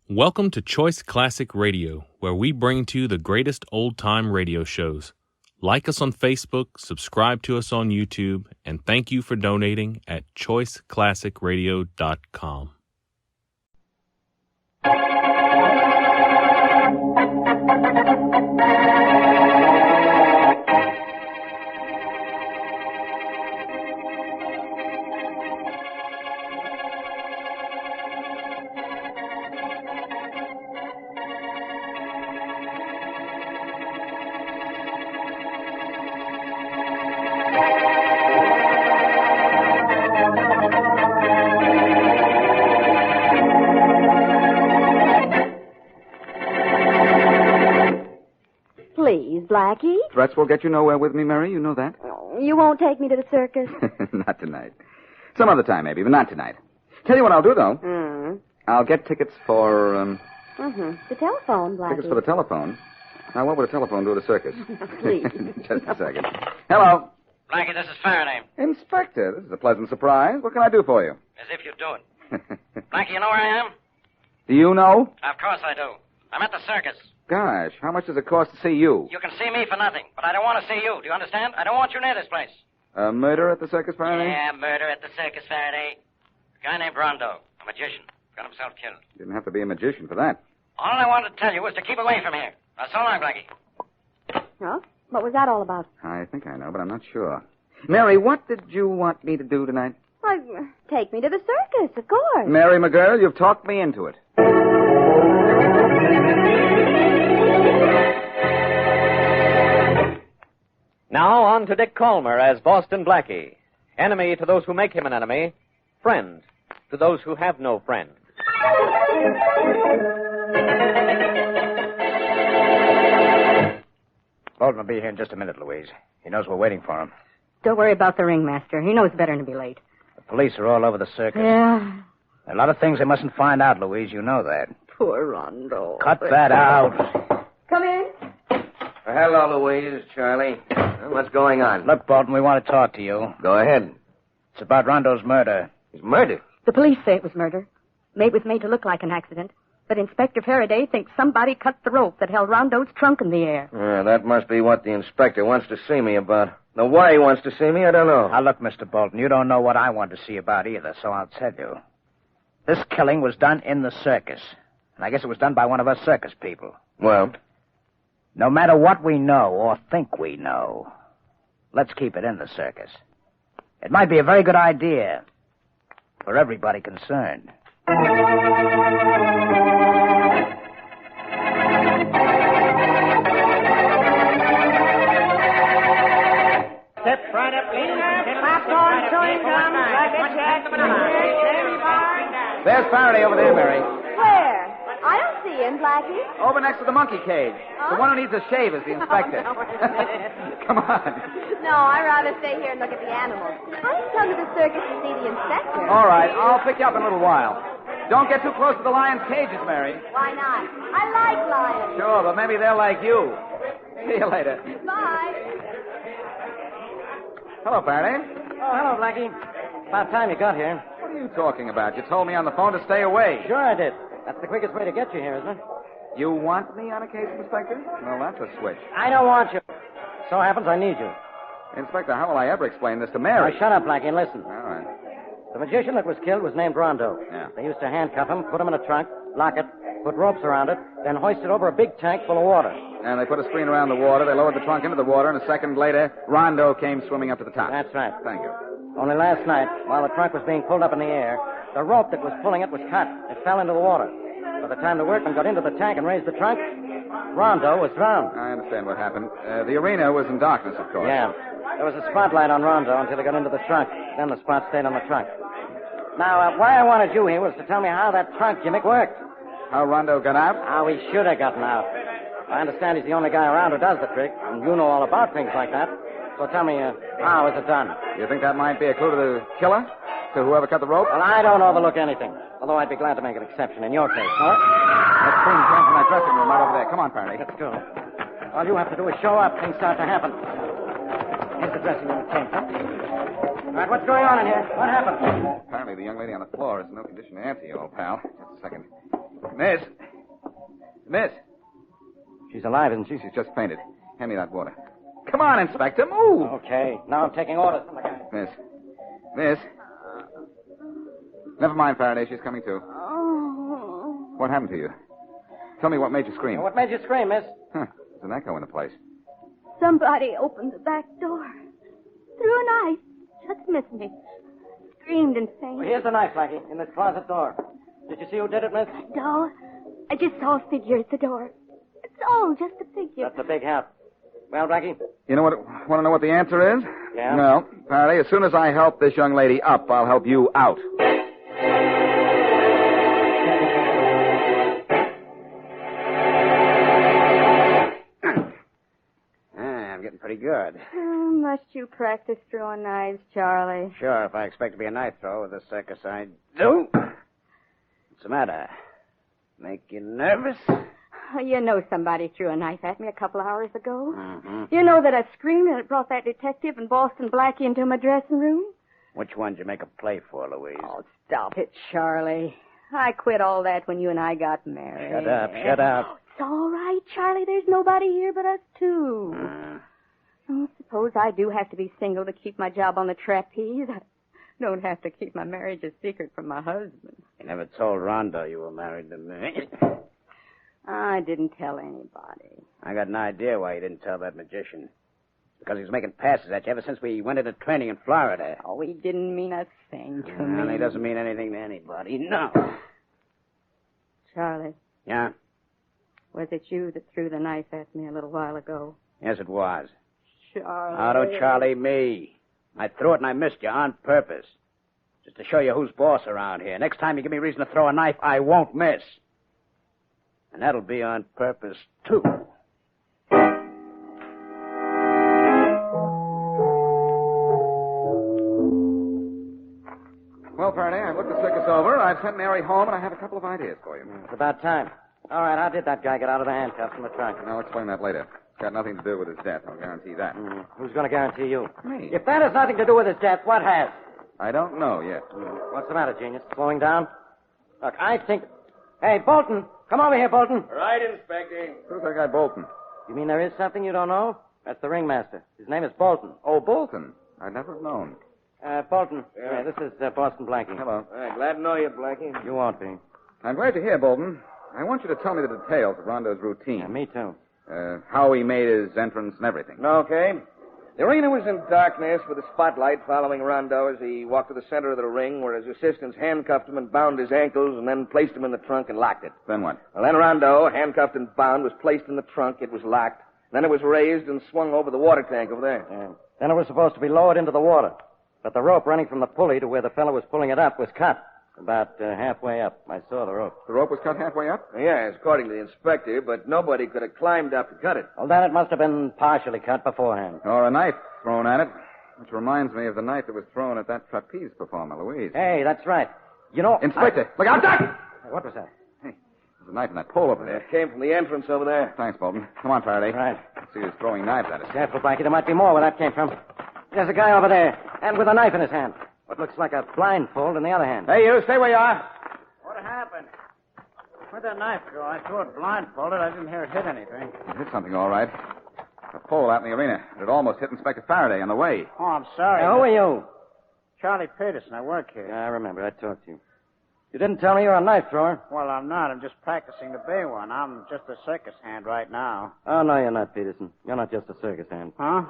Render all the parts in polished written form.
Welcome to Choice Classic Radio, where we bring to you the greatest old-time radio shows. Like us on Facebook, subscribe to us on YouTube, and thank you for donating at choiceclassicradio.com. Please, Blackie. Threats will get you nowhere with me, Mary. You know that. You won't take me to the circus? Not tonight. Some other time, maybe, but not tonight. Tell you what I'll do, though. I'll get tickets for, The telephone, Blackie. Tickets for the telephone. Now, what would a telephone do at a circus? Please. Just a second. Hello. Blackie, this is Faraday. Inspector, this is a pleasant surprise. What can I do for you? As if you'd do it. Blackie, you know where I am? Do you know? Of course I do. I'm at the circus. Gosh, how much does it cost to see you? You can see me for nothing, but I don't want to see you. Do you understand? I don't want you near this place. Murder at the circus, Faraday? Yeah, murder at the circus, Faraday. A guy named Rondo, a magician, got himself killed. You didn't have to be a magician for that. All I wanted to tell you was to keep away from here. Now, so long, Blackie. Huh? What was that all about? I think I know, but I'm not sure. Mary, what did you want me to do tonight? Why, take me to the circus, of course. Mary, my girl, you've talked me into it. Now on to Dick Calmer as Boston Blackie. Enemy to those who make him an enemy. Friend to those who have no friend. Bolton will be here in just a minute, Louise. He knows we're waiting for him. Don't worry about the ringmaster. He knows better than to be late. The police are all over the circus. Yeah. There are a lot of things they mustn't find out, Louise. You know that. Poor Rondo. Cut that out. Come in. Hello, Louise, Charlie. What's going on? Look, Bolton, we want to talk to you. Go ahead. It's about Rondo's murder. He's murdered. The police say it was murder. It was made to look like an accident. But Inspector Faraday thinks somebody cut the rope that held Rondo's trunk in the air. That must be what the inspector wants to see me about. Now, why he wants to see me, I don't know. Now, look, Mr. Bolton, you don't know what I want to see about either, so I'll tell you. This killing was done in the circus. And I guess it was done by one of us circus people. Well? No matter what we know or think we know, let's keep it in the circus. It might be a very good idea for everybody concerned. Step right up, please. Popcorn, chewing gum, There's Faraday over there, Mary. Where? I don't see him, Blackie. Over next to the monkey cage. The one who needs a shave is the inspector. Come on. No, I'd rather stay here and look at the animals. I didn't come to the circus to see the inspector. All right, I'll pick you up in a little while. Don't get too close to the lions' cages, Mary. Why not? I like lions. Sure, but maybe they're like you. See you later. Bye. Hello, Faraday. Oh, hello, Blackie. About time you got here. What are you talking about? You told me on the phone to stay away. Sure I did. That's the quickest way to get you here, isn't it? You want me on a case, Inspector? Well, that's a switch. I don't want you. So happens I need you. Inspector, how will I ever explain this to Mary? Now, shut up, Blackie, and listen. All right. The magician that was killed was named Rondo. Yeah. They used to handcuff him, put him in a trunk, lock it, put ropes around it, then hoist it over a big tank full of water. And they put a screen around the water. They lowered the trunk into the water, and a second later, Rondo came swimming up to the top. That's right. Thank you. Only last night, while the trunk was being pulled up in the air, the rope that was pulling it was cut. It fell into the water. By the time the workmen got into the tank and raised the trunk, Rondo was drowned. I understand what happened. The arena was in darkness, of course. Yeah. There was a spotlight on Rondo until he got into the trunk. Then the spot stayed on the trunk. Now, why I wanted you here was to tell me how that trunk gimmick worked. How Rondo got out? How he should have gotten out. I understand he's the only guy around who does the trick, and you know all about things like that. So tell me, how is it done? You think that might be a clue to the killer? To whoever cut the rope? Well, I don't overlook anything. Although I'd be glad to make an exception in your case. All right? That thing came from that dressing room right over there. Come on, Faraday. Let's go. All you have to do is show up. Things start to happen. Here's the dressing room change. All right, what's going on in here? What happened? Apparently the young lady on the floor is in no condition to answer you, old pal. Just a second. Miss. Miss. She's alive, isn't she? She's just fainted. Hand me that water. Come on, Inspector, move! Okay. Now I'm taking orders from the guy. Miss. Never mind, Faraday. She's coming to. Oh. What happened to you? Tell me what made you scream. What made you scream, miss? Huh. There's an echo in the place. Somebody opened the back door. Threw a knife. Just missed me. Screamed and fainted. Well, here's the knife, Blackie, in this closet door. Did you see who did it, miss? No. I just saw a figure at the door. It's all just a figure. That's a big help. Well, Blackie? You know what? Want to know what the answer is? Yeah? No. Faraday, as soon as I help this young lady up, I'll help you out. I'm getting pretty good. Must you practice throwing knives, Charlie? Sure, if I expect to be a knife thrower with this circus, I do. What's the matter? Make you nervous? Oh, you know somebody threw a knife at me a couple of hours ago. Mm-hmm. You know that I screamed and it brought that detective and Boston Blackie into my dressing room? Which one did you make a play for, Louise? Oh, stop it, Charlie. I quit all that when you and I got married. Shut up, shut up. It's all right, Charlie. There's nobody here but us two. Oh, suppose I do have to be single to keep my job on the trapeze. I don't have to keep my marriage a secret from my husband. You never told Rondo you were married to me. I didn't tell anybody. I got an idea why you didn't tell that magician. Because he was making passes at you ever since we went into training in Florida. Oh, he didn't mean a thing to me. And he doesn't mean anything to anybody, no. Charlie, Yeah? was it you that threw the knife at me a little while ago? Yes, it was. Charlie. Oh, don't Charlie me. I threw it and I missed you on purpose. Just to show you who's boss around here. Next time you give me reason to throw a knife, I won't miss. And that'll be on purpose, too. Well, Faraday, I've looked the circus over. I've sent Mary home, and I have a couple of ideas for you. It's about time. All right, how did that guy get out of the handcuffs from the trunk? I'll explain that later. It's got nothing to do with his death. I'll guarantee that. Who's going to guarantee you? Me. If that has nothing to do with his death, what has? I don't know yet. What's the matter, genius? Slowing down? Look, I think... Hey, Bolton! Come over here, Bolton. Right, Inspector. Who's that guy Bolton? You mean there is something you don't know? That's the ringmaster. His name is Bolton. Oh, Bolton. I'd never have known. Bolton. Yeah. This is Boston Blackie. Hello. Glad to know you, Blackie. You won't be. I'm glad to hear, Bolton. I want you to tell me the details of Rondo's routine. Yeah, me too. How he made his entrance and everything. Okay. The arena was in darkness with a spotlight following Rondo as he walked to the center of the ring where his assistants handcuffed him and bound his ankles and then placed him in the trunk and locked it. Then what? Well, then Rondo, handcuffed and bound, was placed in the trunk. It was locked. Then it was raised and swung over the water tank over there. Yeah. Then it was supposed to be lowered into the water. But the rope running from the pulley to where the fellow was pulling it up was cut. About halfway up. I saw the rope. The rope was cut halfway up? Yes, according to the inspector, but nobody could have climbed up to cut it. Well, then it must have been partially cut beforehand. Or a knife thrown at it. Which reminds me of the knife that was thrown at that trapeze performer, Louise. Hey, that's right. You know... Inspector! Look out, Doc! Hey, what was that? Hey, there's a knife in that pole over there. It came from the entrance over there. Thanks, Bolton. Come on, Faraday. Right. Let's see who's throwing knives at us. Careful, Blackie. There might be more where that came from. There's a guy over there, and with a knife in his hand. What looks like a blindfold in the other hand. Hey, you, stay where you are. What happened? Where'd that knife go? I threw it blindfolded. I didn't hear it hit anything. It hit something, all right. A pole out in the arena. It almost hit Inspector Faraday on the way. Oh, I'm sorry. Now, who are you? Charlie Peterson. I work here. I remember. I talked to you. You didn't tell me you're a knife thrower. Well, I'm not. I'm just practicing to be one. I'm just a circus hand right now. Oh, no, you're not, Peterson. You're not just a circus hand. Huh?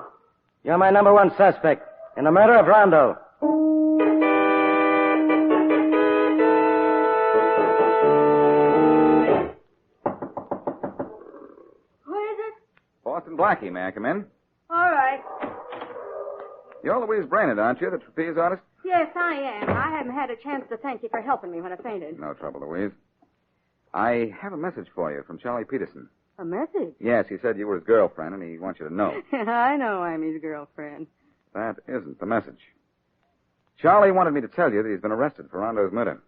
You're my number one suspect in the murder of Rondo. Who is it? Boston Blackie, may I come in? All right. You're Louise Brainerd, aren't you, the trapeze artist? Yes, I am. I haven't had a chance to thank you for helping me when I fainted. No trouble, Louise. I have a message for you from Charlie Peterson. A message? Yes, he said you were his girlfriend, and he wants you to know. I know I'm his girlfriend. That isn't the message. Charlie wanted me to tell you that he's been arrested for Rondo's murder.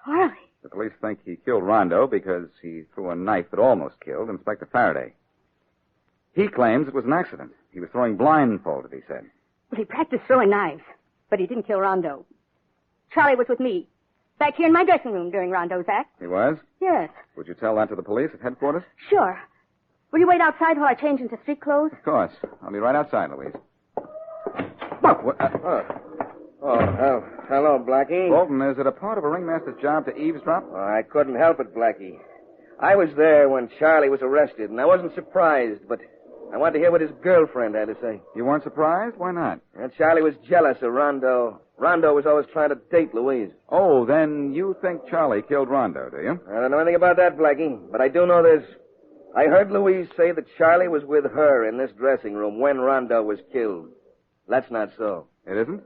Charlie? The police think he killed Rondo because he threw a knife that almost killed Inspector Faraday. He claims it was an accident. He was throwing blindfolded, he said. Well, he practiced throwing knives, but he didn't kill Rondo. Charlie was with me. Back here in my dressing room during Rondo's act. He was? Yes. Would you tell that to the police at headquarters? Sure. Will you wait outside while I change into street clothes? Of course. I'll be right outside, Louise. Hello, Blackie. Bolton, is it a part of a ringmaster's job to eavesdrop? I couldn't help it, Blackie. I was there when Charlie was arrested, and I wasn't surprised, but I wanted to hear what his girlfriend had to say. You weren't surprised? Why not? And Charlie was jealous of Rondo. Rondo was always trying to date Louise. Oh, then you think Charlie killed Rondo, do you? I don't know anything about that, Blackie, but I do know this. I heard Louise say that Charlie was with her in this dressing room when Rondo was killed. That's not so. It isn't?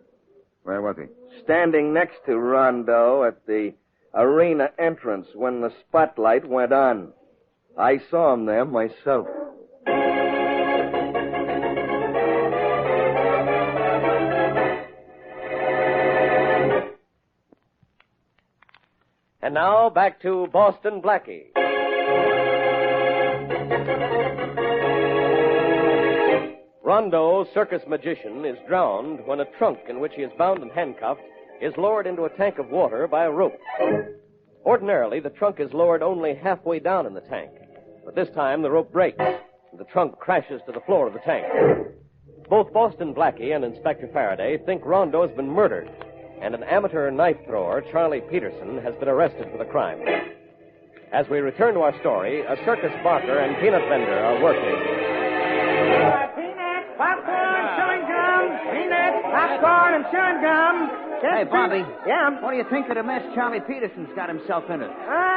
Where was he? Standing next to Rondo at the arena entrance when the spotlight went on. I saw him there myself. And now back to Boston Blackie. Rondo, circus magician, is drowned when a trunk in which he is bound and handcuffed is lowered into a tank of water by a rope. Ordinarily, the trunk is lowered only halfway down in the tank, but this time the rope breaks and the trunk crashes to the floor of the tank. Both Boston Blackie and Inspector Faraday think Rondo has been murdered, and an amateur knife thrower, Charlie Peterson, has been arrested for the crime. As we return to our story, a circus barker and peanut vendor are working. Peanuts, popcorn, chewing gum. Peanuts, popcorn, and chewing gum. Hey, Bobby. Yeah? What do you think of the mess Charlie Peterson's got himself into?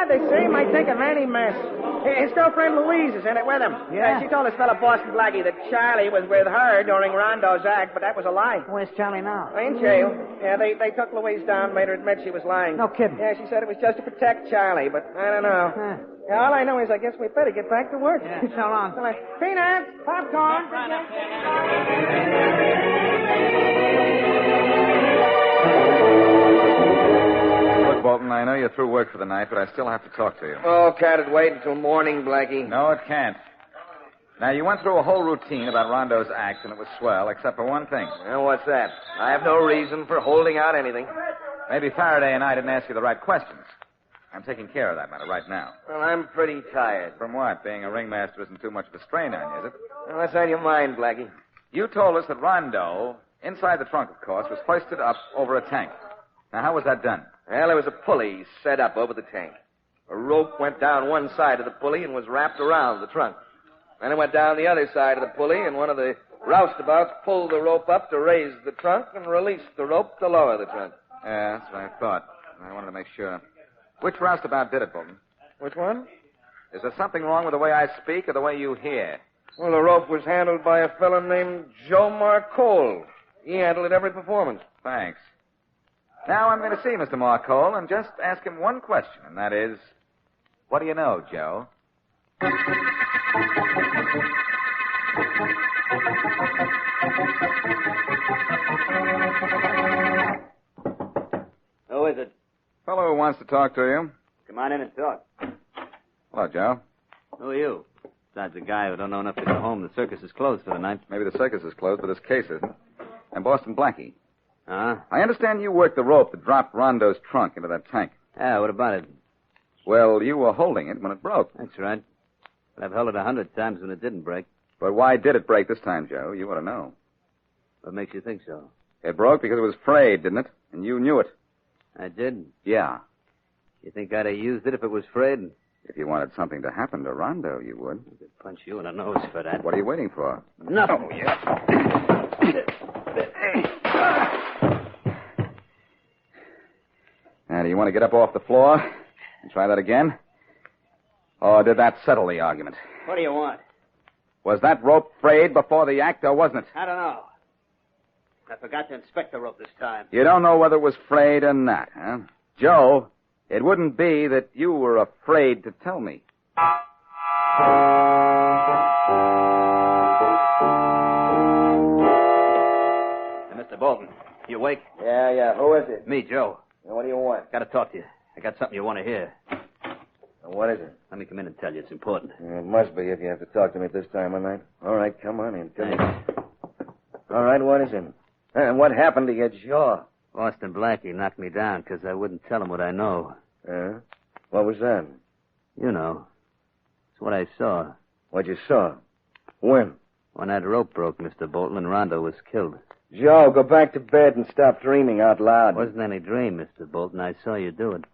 They say he might take a manny mess. His girlfriend Louise is in it with him. Yeah? She told this fellow Boston Blackie that Charlie was with her during Rondo's act, but that was a lie. Where's Charlie now? In jail. Yeah, they took Louise down, made her admit she was lying. No kidding. Yeah, she said it was just to protect Charlie, but I don't know. Huh. Yeah, all I know is I guess we better get back to work. Yeah, so long. Peanuts, popcorn. Look, Bolton, I know you're through work for the night, but I still have to talk to you. Oh, can't it wait until morning, Blackie? No, it can't. Now, you went through a whole routine about Rondo's act, and it was swell, except for one thing. Well, what's that? I have no reason for holding out anything. Maybe Faraday and I didn't ask you the right questions. I'm taking care of that matter right now. Well, I'm pretty tired. From what? Being a ringmaster isn't too much of a strain on you, is it? Well, what's on your mind, Blackie? You told us that Rondo, inside the trunk, of course, was hoisted up over a tank. Now, how was that done? Well, there was a pulley set up over the tank. A rope went down one side of the pulley and was wrapped around the trunk. Then it went down the other side of the pulley, and one of the roustabouts pulled the rope up to raise the trunk and released the rope to lower the trunk. Yeah, that's what I thought. I wanted to make sure. Which roustabout did it, Bolton? Which one? Is there something wrong with the way I speak or the way you hear? Well, the rope was handled by a fellow named Joe Marcole. He handled it every performance. Thanks. Now I'm going to see Mr. Marcole and just ask him one question, and that is, what do you know, Joe? Who is it? Fellow who wants to talk to you. Come on in and talk. Hello, Joe. Who are you? Besides a guy who don't know enough to go home, the circus is closed for the night. Maybe the circus is closed, but this case isn't. I'm Boston Blackie. Huh? I understand you worked the rope that dropped Rondo's trunk into that tank. Yeah, what about it? Well, you were holding it when it broke. That's right. But I've held it 100 times when it didn't break. But why did it break this time, Joe? You ought to know. What makes you think so? It broke because it was frayed, didn't it? And you knew it. I did. Yeah. You think I'd have used it if it was frayed? If you wanted something to happen to Rondo, you would. I could punch you in the nose for that. What are you waiting for? Nothing. Oh, yeah. Now, do you want to get up off the floor and try that again? Or did that settle the argument? What do you want? Was that rope frayed before the act, or wasn't it? I don't know. I forgot to inspect the rope this time. You don't know whether it was frayed or not, huh? Joe, it wouldn't be that you were afraid to tell me. Hey, Mr. Bolton, you awake? Yeah. Who is it? Me, Joe. What do you want? Got to talk to you. I got something you want to hear. What is it? Let me come in and tell you. It's important. It must be if you have to talk to me at this time of night. All right, come on in. Tell me. All right, what is it? And what happened to your jaw? Boston Blackie knocked me down because I wouldn't tell him what I know. Yeah? What was that? You know. It's what I saw. What you saw? When? When that rope broke, Mr. Bolton, and Rondo was killed. Joe, go back to bed and stop dreaming out loud. It wasn't any dream, Mr. Bolton. I saw you do it.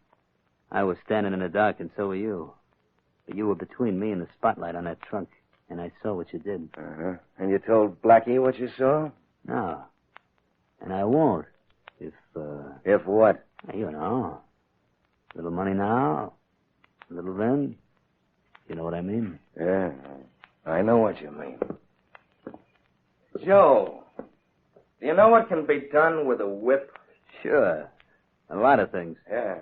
I was standing in the dark, and so were you. But you were between me and the spotlight on that trunk, and I saw what you did. Uh-huh. And you told Blackie what you saw? No. And I won't. If what? You know. A little money now, a little then. You know what I mean? Yeah, I know what you mean. Joe, do you know what can be done with a whip? Sure. A lot of things. Yeah.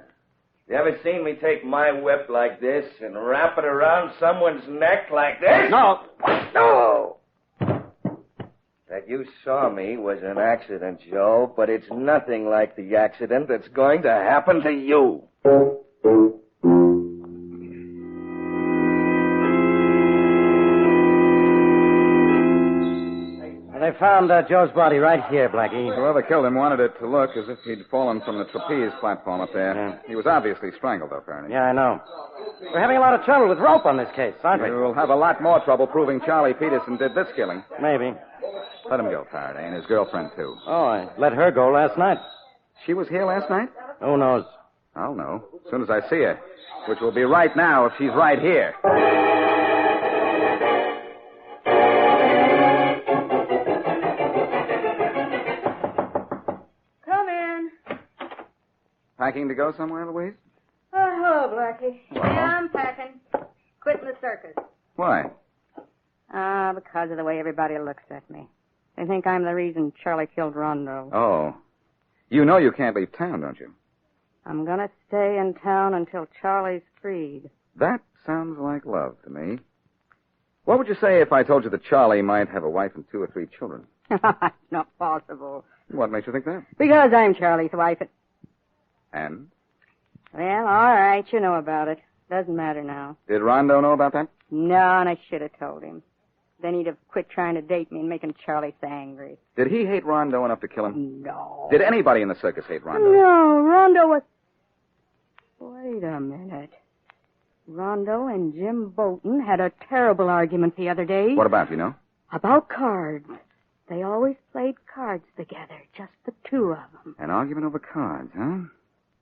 You ever seen me take my whip like this and wrap it around someone's neck like this? No. No! That you saw me was an accident, Joe, but it's nothing like the accident that's going to happen to you. They found Joe's body right here, Blackie. Whoever killed him wanted it to look as if he'd fallen from the trapeze platform up there. Yeah. He was obviously strangled, though, Faraday. Yeah, I know. We're having a lot of trouble with rope on this case, aren't we? We'll have a lot more trouble proving Charlie Peterson did this killing. Maybe. Let him go, Faraday, and his girlfriend, too. Oh, I let her go last night. She was here last night? Who knows? I'll know. As soon as I see her. Which will be right now if she's right here. Come in. Packing to go somewhere, Louise? Oh, Blackie. Well? Yeah, I'm packing. Quitting the circus. Why? Because of the way everybody looks at me. They think I'm the reason Charlie killed Rondo. Oh. You know you can't leave town, don't you? I'm gonna stay in town until Charlie's freed. That sounds like love to me. What would you say if I told you that Charlie might have a wife and 2 or 3 children? It's not possible. What makes you think that? Because I'm Charlie's wife. And? Well, all right, you know about it. Doesn't matter now. Did Rondo know about that? No, and I should have told him. Then he'd have quit trying to date me and making Charlie so angry. Did he hate Rondo enough to kill him? No. Did anybody in the circus hate Rondo? No, Rondo was... Wait a minute. Rondo and Jim Bolton had a terrible argument the other day. What about, you know? About cards. They always played cards together, just the 2 of them. An argument over cards, huh?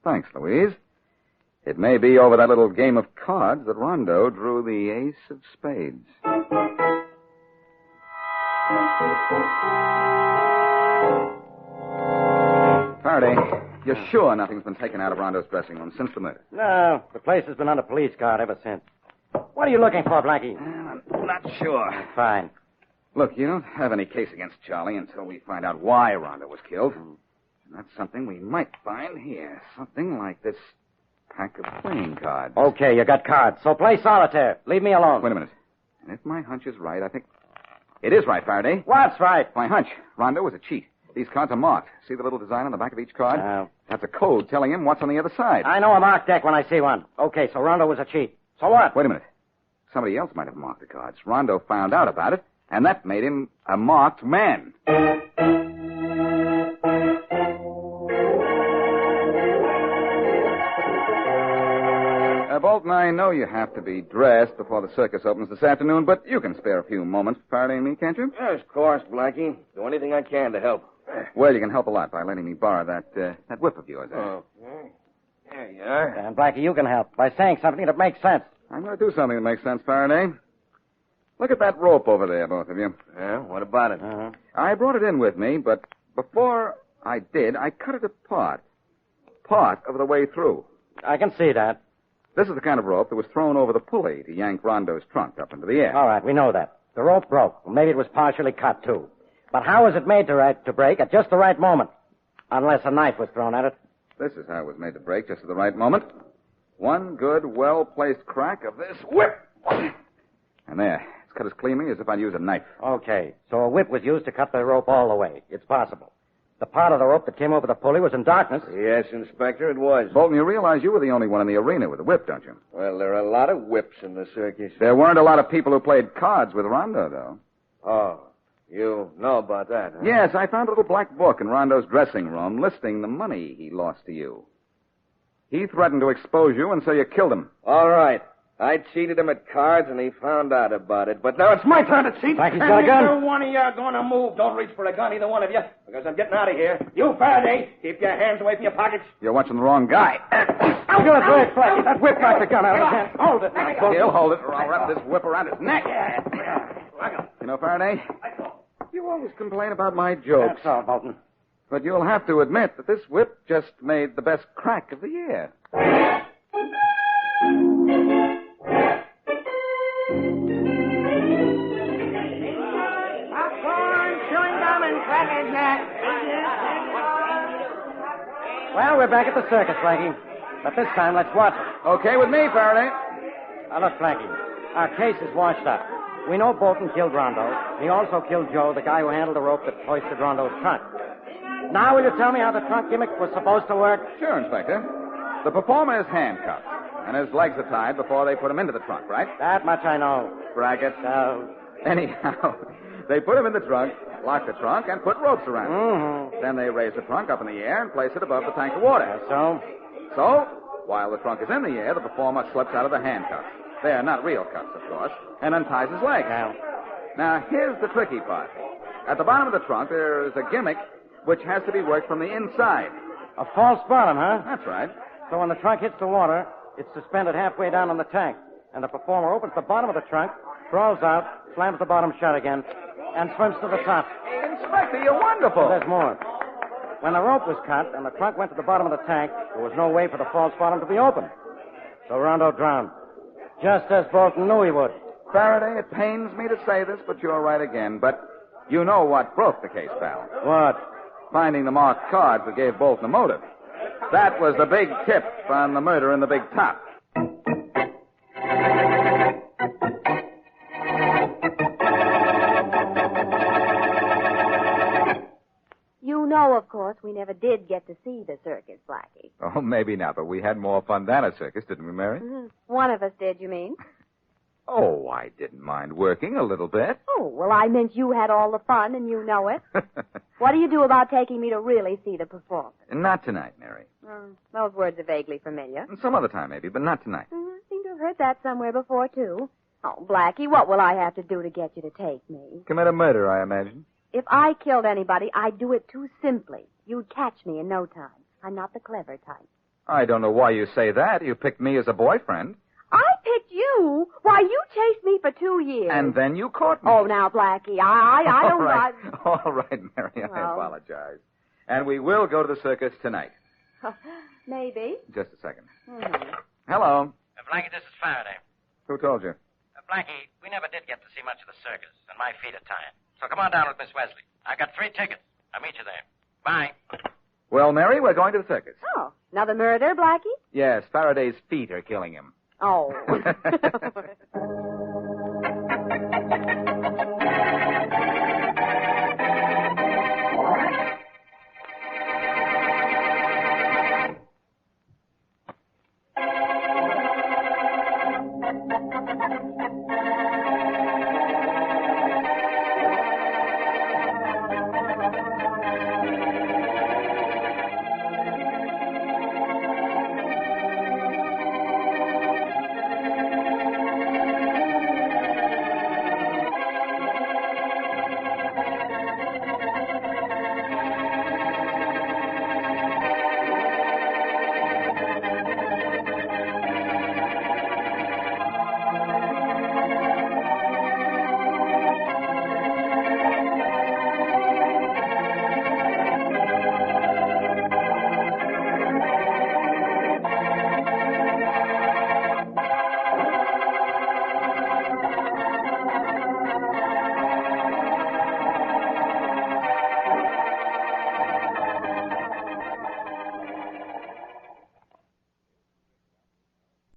Thanks, Louise. It may be over that little game of cards that Rondo drew the ace of spades. Faraday, you're sure nothing's been taken out of Rondo's dressing room since the murder? No, the place has been under police guard ever since. What are you looking for, Blackie? I'm not sure. Fine. Look, you don't have any case against Charlie until we find out why Rondo was killed. And that's something we might find here. Something like this pack of playing cards. Okay, you got cards, so play solitaire. Leave me alone. Wait a minute. And if my hunch is right, I think... It is right, Faraday. What's right? My hunch. Rondo was a cheat. These cards are marked. See the little design on the back of each card? No. That's a code telling him what's on the other side. I know a marked deck when I see one. Okay, so Rondo was a cheat. So what? Wait a minute. Somebody else might have marked the cards. Rondo found out about it, and that made him a marked man. Bolton, I know you have to be dressed before the circus opens this afternoon, but you can spare a few moments for Faraday and me, can't you? Yes, of course, Blackie. Do anything I can to help. Well, you can help a lot by letting me borrow that whip of yours. Oh, okay. There you are. And Blackie, you can help by saying something that makes sense. I'm going to do something that makes sense, Faraday. Look at that rope over there, both of you. Yeah, what about it? I brought it in with me, but before I did, I cut it apart. Part of the way through. I can see that. This is the kind of rope that was thrown over the pulley to yank Rondo's trunk up into the air. All right, we know that. The rope broke. Well, maybe it was partially cut, too. But how was it made to break at just the right moment? Unless a knife was thrown at it. This is how it was made to break, just at the right moment. One good, well-placed crack of this whip. And there. It's cut as cleanly as if I'd use a knife. Okay, so a whip was used to cut the rope all the way. It's possible. The part of the rope that came over the pulley was in darkness. Yes, Inspector, it was. Bolton, you realize you were the only one in the arena with a whip, don't you? Well, there are a lot of whips in the circus. There weren't a lot of people who played cards with Rondo, though. Oh. You know about that, huh? Yes, I found a little black book in Rondo's dressing room listing the money he lost to you. He threatened to expose you, and so you killed him. All right. I cheated him at cards, and he found out about it. But now it's my turn to cheat. Blackie's got a gun. Neither one of you are going to move. Don't reach for a gun, either one of you, because I'm getting out of here. You, Faraday, keep your hands away from your pockets. You're watching the wrong guy. I'm going to break, Blackie. That whip got the gun out of his hand. Hold it. He'll hold it, or I'll wrap this whip around his neck. You know, Faraday, you always complain about my jokes. That's all, Bolton. But you'll have to admit that this whip just made the best crack of the year. Popcorn, chewing gum, and crackers, Nat. Well, we're back at the circus, Blackie. But this time, let's watch it. Okay with me, Faraday. Now, look, Blackie. Our case is washed up. We know Bolton killed Rondo. He also killed Joe, the guy who handled the rope that hoisted Rondo's trunk. Now, will you tell me how the trunk gimmick was supposed to work? Sure, Inspector. The performer is handcuffed, and his legs are tied before they put him into the trunk, right? That much I know. Brackets. Anyhow, they put him in the trunk, lock the trunk, and put ropes around it. Mm-hmm. Then they raise the trunk up in the air and place it above the tank of water. So? So, while the trunk is in the air, the performer slips out of the handcuffs. They're not real cuffs, of course, and unties his legs. Now, here's the tricky part. At the bottom of the trunk, there is a gimmick which has to be worked from the inside. A false bottom, huh? That's right. So when the trunk hits the water, it's suspended halfway down in the tank. And the performer opens the bottom of the trunk, crawls out, slams the bottom shut again, and swims to the top. Inspector, you're wonderful. There's more. When the rope was cut and the trunk went to the bottom of the tank, there was no way for the false bottom to be opened. So Rondo drowned. Just as Bolton knew he would. Faraday, it pains me to say this, but you're right again. But you know what broke the case, pal. What? Finding the marked cards that gave Bolton the motive. That was the big tip on the murder in the big top. You know, of course, we never did get to see the circus, Blackie. Oh, maybe not, but we had more fun than a circus, didn't we, Mary? Mm-hmm. One of us did, you mean? Oh, I didn't mind working a little bit. Oh, well, I meant you had all the fun, and you know it. What do you do about taking me to really see the performance? Not tonight, Mary. Those words are vaguely familiar. Some other time, maybe, but not tonight. I seem to have heard that somewhere before, too. Oh, Blackie, what will I have to do to get you to take me? Commit a murder, I imagine. If I killed anybody, I'd do it too simply. You'd catch me in no time. I'm not the clever type. I don't know why you say that. You picked me as a boyfriend. I picked you? Why, you chased me for 2 years. And then you caught me. Oh, now, Blackie, I don't... All right. All right, Mary, I apologize. And we will go to the circus tonight. Maybe. Just a second. Mm-hmm. Hello. Blackie, this is Faraday. Who told you? Blackie, we never did get to see much of the circus, and my feet are tired. So come on down with Miss Wesley. I've got 3 tickets. I'll meet you there. Bye. Well, Mary, we're going to the circus. Oh, another murder, Blackie? Yes, Faraday's feet are killing him. Oh.